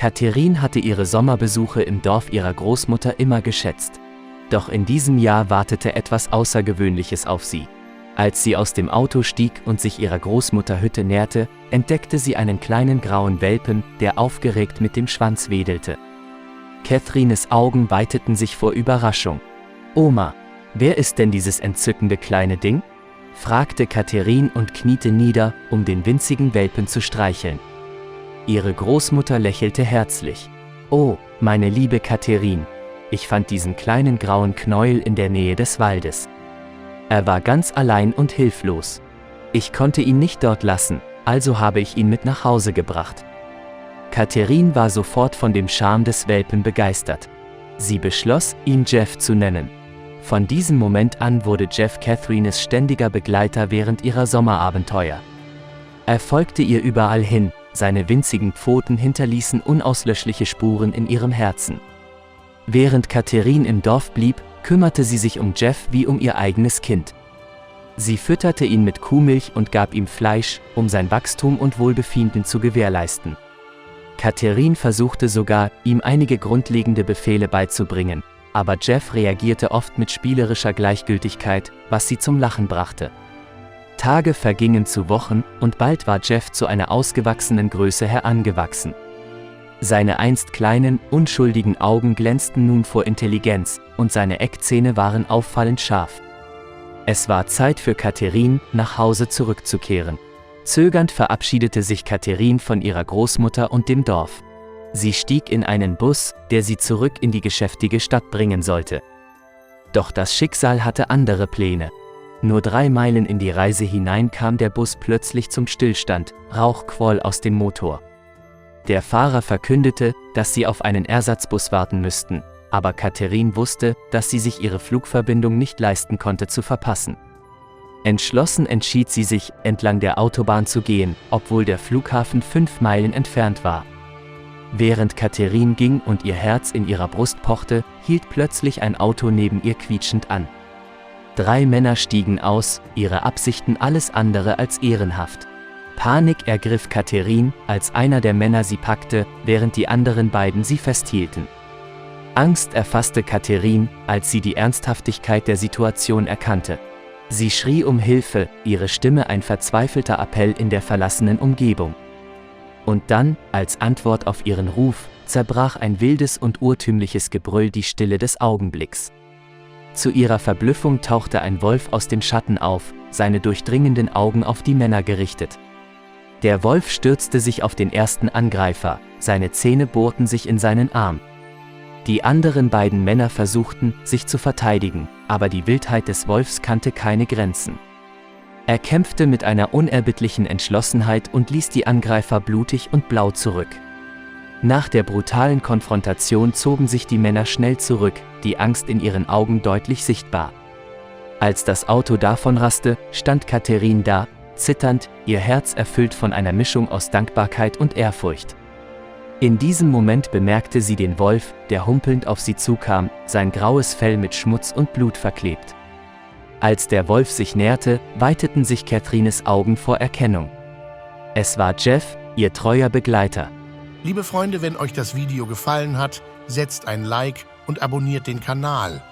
Catherine hatte ihre Sommerbesuche im Dorf ihrer Großmutter immer geschätzt. Doch in diesem Jahr wartete etwas Außergewöhnliches auf sie. Als sie aus dem Auto stieg und sich ihrer Großmutterhütte näherte, entdeckte sie einen kleinen grauen Welpen, der aufgeregt mit dem Schwanz wedelte. Catherines Augen weiteten sich vor Überraschung. »Oma, wer ist denn dieses entzückende kleine Ding?« fragte Catherine und kniete nieder, um den winzigen Welpen zu streicheln. Ihre Großmutter lächelte herzlich. »Oh, meine liebe Catherine, ich fand diesen kleinen grauen Knäuel in der Nähe des Waldes. Er war ganz allein und hilflos. Ich konnte ihn nicht dort lassen, also habe ich ihn mit nach Hause gebracht.« Catherine war sofort von dem Charme des Welpen begeistert. Sie beschloss, ihn Jeff zu nennen. Von diesem Moment an wurde Jeff Catherines ständiger Begleiter während ihrer Sommerabenteuer. Er folgte ihr überall hin, seine winzigen Pfoten hinterließen unauslöschliche Spuren in ihrem Herzen. Während Catherine im Dorf blieb, kümmerte sie sich um Jeff wie um ihr eigenes Kind. Sie fütterte ihn mit Kuhmilch und gab ihm Fleisch, um sein Wachstum und Wohlbefinden zu gewährleisten. Catherine versuchte sogar, ihm einige grundlegende Befehle beizubringen, aber Jeff reagierte oft mit spielerischer Gleichgültigkeit, was sie zum Lachen brachte. Tage vergingen zu Wochen und bald war Jeff zu einer ausgewachsenen Größe herangewachsen. Seine einst kleinen, unschuldigen Augen glänzten nun vor Intelligenz und seine Eckzähne waren auffallend scharf. Es war Zeit für Catherine, nach Hause zurückzukehren. Zögernd verabschiedete sich Catherine von ihrer Großmutter und dem Dorf. Sie stieg in einen Bus, der sie zurück in die geschäftige Stadt bringen sollte. Doch das Schicksal hatte andere Pläne. Nur 3 Meilen in die Reise hinein kam der Bus plötzlich zum Stillstand, Rauch quoll aus dem Motor. Der Fahrer verkündete, dass sie auf einen Ersatzbus warten müssten, aber Catherine wusste, dass sie sich ihre Flugverbindung nicht leisten konnte zu verpassen. Entschlossen entschied sie sich, entlang der Autobahn zu gehen, obwohl der Flughafen 5 Meilen entfernt war. Während Catherine ging und ihr Herz in ihrer Brust pochte, hielt plötzlich ein Auto neben ihr quietschend an. 3 Männer stiegen aus, ihre Absichten alles andere als ehrenhaft. Panik ergriff Catherine, als einer der Männer sie packte, während die anderen beiden sie festhielten. Angst erfasste Catherine, als sie die Ernsthaftigkeit der Situation erkannte. Sie schrie um Hilfe, ihre Stimme ein verzweifelter Appell in der verlassenen Umgebung. Und dann, als Antwort auf ihren Ruf, zerbrach ein wildes und urtümliches Gebrüll die Stille des Augenblicks. Zu ihrer Verblüffung tauchte ein Wolf aus dem Schatten auf, seine durchdringenden Augen auf die Männer gerichtet. Der Wolf stürzte sich auf den ersten Angreifer, seine Zähne bohrten sich in seinen Arm. Die anderen beiden Männer versuchten, sich zu verteidigen, aber die Wildheit des Wolfs kannte keine Grenzen. Er kämpfte mit einer unerbittlichen Entschlossenheit und ließ die Angreifer blutig und blau zurück. Nach der brutalen Konfrontation zogen sich die Männer schnell zurück, die Angst in ihren Augen deutlich sichtbar. Als das Auto davonraste, stand Catherine da, zitternd, ihr Herz erfüllt von einer Mischung aus Dankbarkeit und Ehrfurcht. In diesem Moment bemerkte sie den Wolf, der humpelnd auf sie zukam, sein graues Fell mit Schmutz und Blut verklebt. Als der Wolf sich näherte, weiteten sich Catherines Augen vor Erkennung. Es war Jeff, ihr treuer Begleiter. Liebe Freunde, wenn euch das Video gefallen hat, setzt ein Like und abonniert den Kanal.